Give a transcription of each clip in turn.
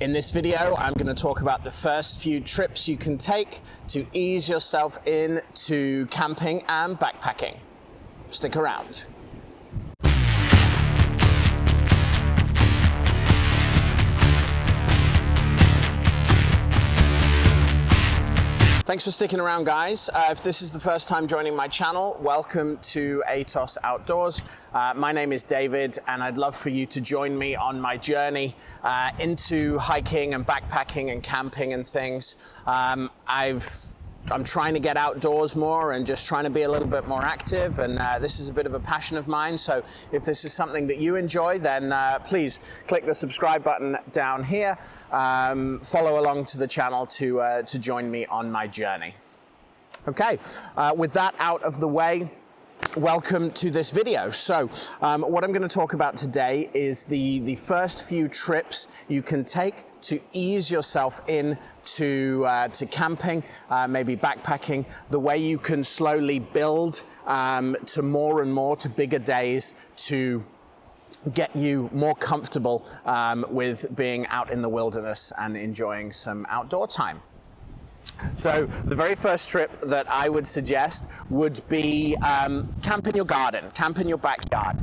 In this video, I'm going to talk about the first few trips you can take to ease yourself into camping and backpacking. Stick around. Thanks for sticking around, guys. If this is the first time joining my channel, welcome to Aeetos Outdoors. My name is David, and I'd love for you to join me on my journey into hiking and backpacking and camping and things. I'm trying to get outdoors more and just trying to be a little bit more active, and this is a bit of a passion of mine. So if this is something that you enjoy, then please click the subscribe button down here. Follow along to the channel to join me on my journey. Okay, with that out of the way, welcome to this video. So what I'm going to talk about today is the first few trips you can take to ease yourself in to camping, maybe backpacking, the way you can slowly build to more and more, to bigger days, to get you more comfortable with being out in the wilderness and enjoying some outdoor time. So the very first trip that I would suggest would be camp in your garden, camp in your backyard.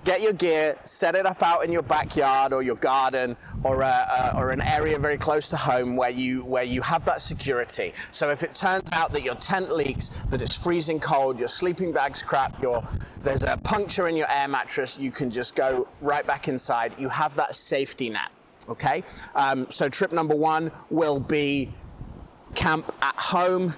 Get your gear, set it up out in your backyard or your garden or an area very close to home where you have that security. So if it turns out that your tent leaks, that it's freezing cold, your sleeping bag's crap, there's a puncture in your air mattress, you can just go right back inside. You have that safety net, okay? So trip number one will be camp at home,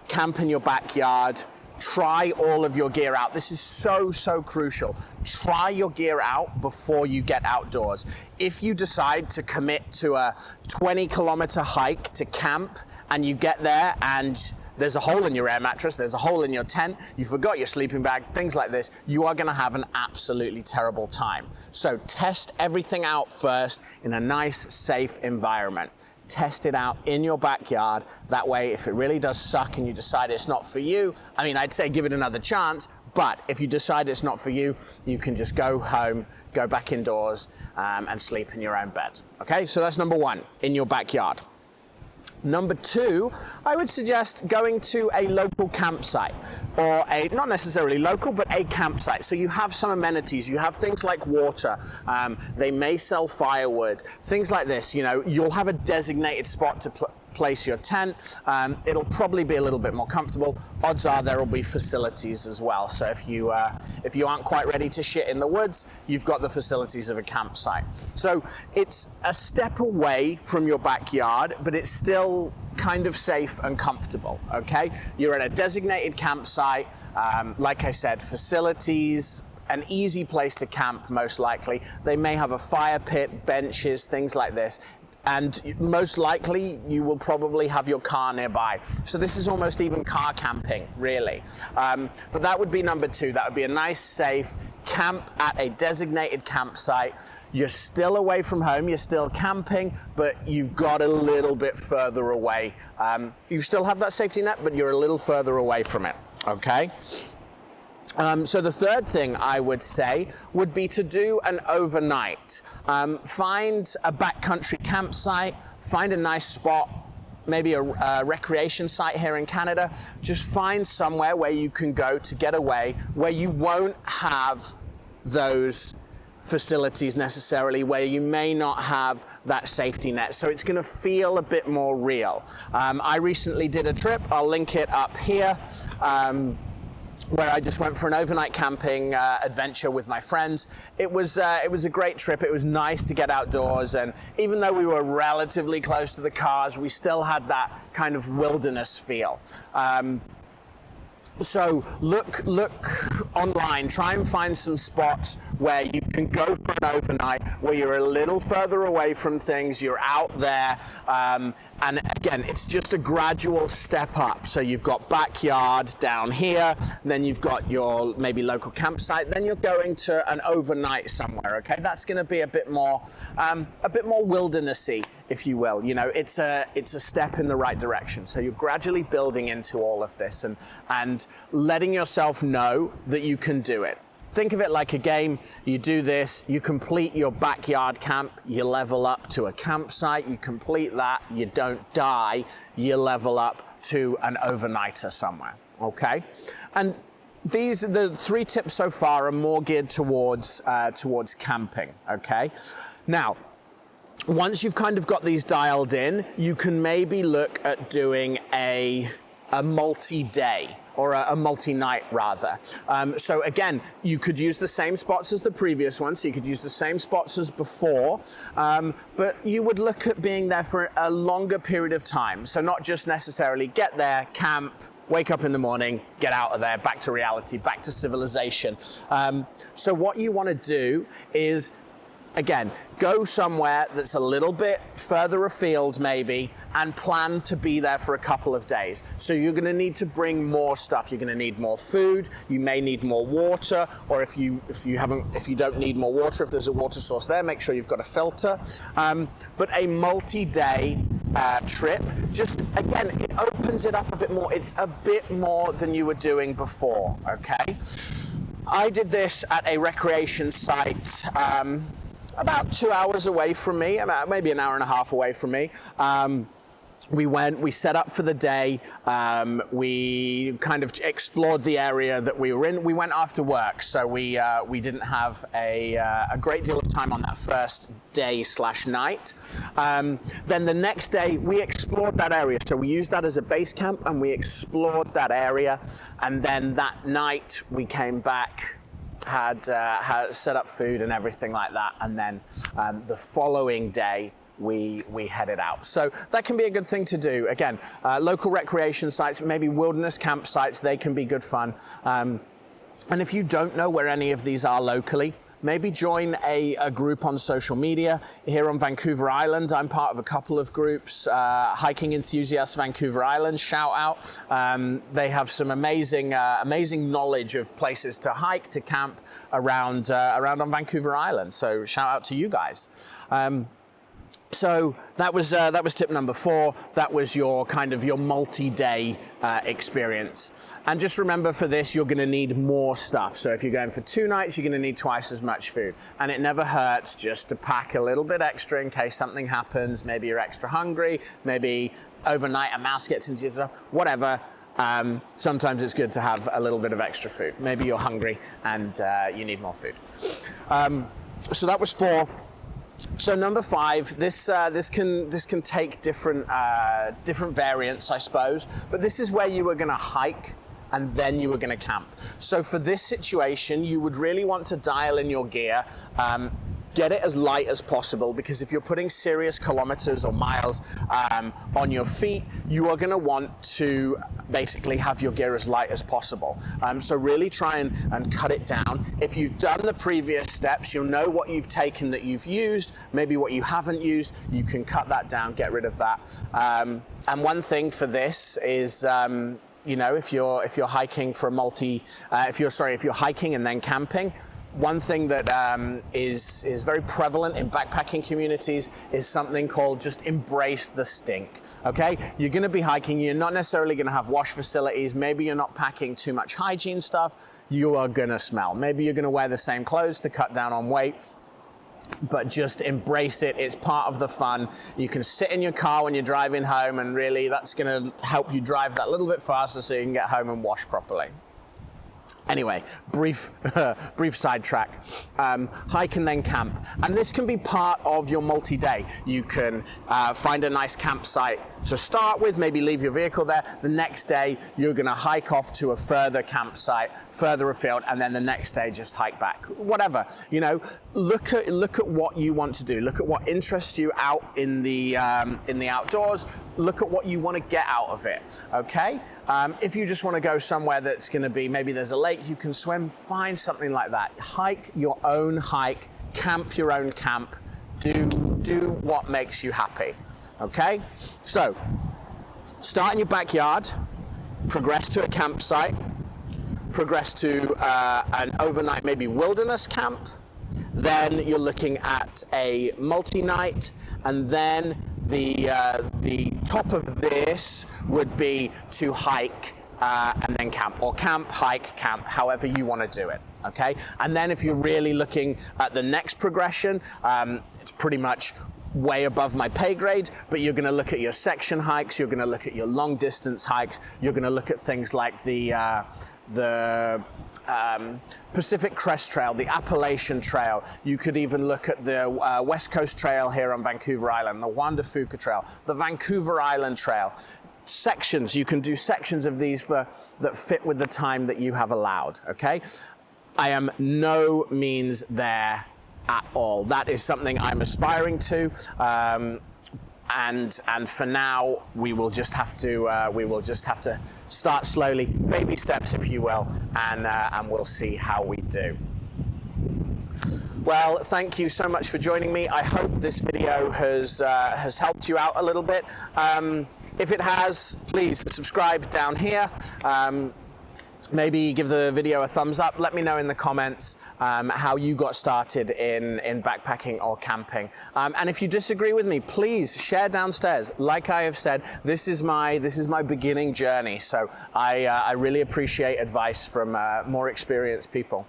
camp in your backyard, try all of your gear out. This is so crucial. Try your gear out before you get outdoors. If you decide to commit to a 20-kilometer hike to camp and you get there and there's a hole in your air mattress, there's a hole in your tent, you forgot your sleeping bag, things like this, you are gonna have an absolutely terrible time. So test everything out first in a nice, safe environment. Test it out in your backyard. That way, if it really does suck and you decide it's not for you, I mean, I'd say give it another chance, but if you decide it's not for you, you can just go home, go back indoors, and sleep in your own bed. Okay, so that's number one, in your backyard. Number two, I would suggest going to a local campsite, or not necessarily local, but a campsite. So you have some amenities, you have things like water, they may sell firewood, things like this. You know, you'll have a designated spot to place your tent. It'll probably be a little bit more comfortable. Odds are there will be facilities as well. So if you aren't quite ready to shit in the woods, you've got the facilities of a campsite. So it's a step away from your backyard, but it's still kind of safe and comfortable, okay? You're at a designated campsite. Like I said, facilities, an easy place to camp, most likely. They may have a fire pit, benches, things like this. And most likely, you will probably have your car nearby. So this is almost even car camping, really. But that would be number two. That would be a nice, safe camp at a designated campsite. You're still away from home, you're still camping, but you've got a little bit further away. You still have that safety net, but you're a little further away from it, okay? So the third thing I would say would be to do an overnight. Find a backcountry campsite, find a nice spot, maybe a recreation site here in Canada. Just find somewhere where you can go to get away, where you won't have those facilities necessarily, where you may not have that safety net. So it's gonna feel a bit more real. I recently did a trip, I'll link it up here, where I just went for an overnight camping adventure with my friends. It was a great trip. It was nice to get outdoors, and even though we were relatively close to the cars, we still had that kind of wilderness feel. So look online, try and find some spots where you can go for an overnight, where you're a little further away from things, you're out there, and again, it's just a gradual step up. So you've got backyard down here, then you've got your maybe local campsite, then you're going to an overnight somewhere, okay? That's gonna be a bit more wildernessy, if you will. You know, it's a step in the right direction. So you're gradually building into all of this and letting yourself know that you can do it. think of it like a game. You do this, you complete your backyard camp, you level up to a campsite, you complete that, you don't die, you level up to an overnighter somewhere, okay? And the 3 tips so far are more geared towards camping, okay? Now, once you've kind of got these dialed in, you can maybe look at doing a multi-day, or a multi-night rather. So again, you could use the same spots as the previous one, so you could use the same spots as before, but you would look at being there for a longer period of time. So not just necessarily get there, camp, wake up in the morning, get out of there, back to reality, back to civilization. So what you want to do is, again, go somewhere that's a little bit further afield maybe, and plan to be there for a couple of days. So you're going to need to bring more stuff. You're going to need more food. You may need more water, or if you don't need more water, if there's a water source there, make sure you've got a filter. But a multi-day trip, just again, it opens it up a bit more. It's a bit more than you were doing before. Okay, I did this at a recreation site. About 2 hours away from me, about maybe an hour and a half away from me. We set up for the day. We kind of explored the area that we were in. We went after work, so we didn't have a great deal of time on that first day / night. Then the next day, we explored that area. So we used that as a base camp, and we explored that area. And then that night, we came back, had set up food and everything like that, and then the following day we headed out. So that can be a good thing to do. Again, local recreation sites, maybe wilderness campsites, they can be good fun. And if you don't know where any of these are locally, maybe join a group on social media. Here on Vancouver Island, I'm part of a couple of groups. Hiking Enthusiasts Vancouver Island, shout out. They have some amazing knowledge of places to hike, to camp around on Vancouver Island. So shout out to you guys. So that was tip number 4. That was your multi-day experience. And just remember, for this, you're going to need more stuff. So if you're going for 2 nights, you're going to need twice as much food. And it never hurts just to pack a little bit extra in case something happens. Maybe you're extra hungry. Maybe overnight a mouse gets into your stuff. Whatever. Sometimes it's good to have a little bit of extra food. Maybe you're hungry and you need more food. So that was 4. So number 5, this can take different variants, I suppose, but this is where you were going to hike and then you were going to camp. So for this situation, you would really want to dial in your gear. Get it as light as possible, because if you're putting serious kilometers or miles on your feet, you are going to want to basically have your gear as light as possible. So really try and cut it down. If you've done the previous steps, you'll know what you've taken that you've used, maybe what you haven't used. You can cut that down, get rid of that. And one thing for this is, if you're hiking for if you're hiking and then camping, one thing that is very prevalent in backpacking communities is something called just embrace the stink. Okay, you're going to be hiking. You're not necessarily going to have wash facilities. Maybe you're not packing too much hygiene stuff. You are going to smell. Maybe you're going to wear the same clothes to cut down on weight. But just embrace it. It's part of the fun. You can sit in your car when you're driving home, and really that's going to help you drive that little bit faster so you can get home and wash properly. Anyway, brief sidetrack. Hike and then camp. And this can be part of your multi-day. You can find a nice campsite to start with, maybe leave your vehicle there. The next day, you're going to hike off to a further campsite, further afield, and then the next day just hike back. Whatever, look at what you want to do. Look at what interests you out in the outdoors. Look at what you want to get out of it. Okay? If you just want to go somewhere that's going to be, maybe there's a lake you can swim, find something like that. Hike your own hike, camp your own camp. Do what makes you happy. Okay, so start in your backyard, progress to a campsite, progress to an overnight, maybe wilderness camp. Then you're looking at a multi-night, and then the top of this would be to hike and then camp, or camp, hike, camp, however you want to do it. okay? And then if you're really looking at the next progression, it's pretty much way above my pay grade, but you're going to look at your section hikes, you're going to look at your long distance hikes, you're going to look at things like the Pacific Crest Trail, the Appalachian Trail. You could even look at the West Coast Trail here on Vancouver Island, the Juan de Fuca Trail, the Vancouver Island Trail. Sections, you can do sections of these that fit with the time that you have allowed, okay? I am no means there at all. That is something I'm aspiring to, and for now we will just have to start slowly, baby steps, if you will, and we'll see how we do. Well, thank you so much for joining me. I hope this video has helped you out a little bit. If it has, please subscribe down here. Maybe give the video a thumbs up. Let me know in the comments how you got started in backpacking or camping. And if you disagree with me, please share downstairs. Like I have said, this is my beginning journey. So I really appreciate advice from more experienced people.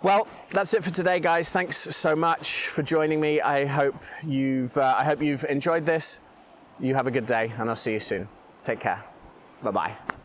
Well, that's it for today, guys. Thanks so much for joining me. I hope you've enjoyed this. You have a good day, and I'll see you soon. Take care. Bye-bye.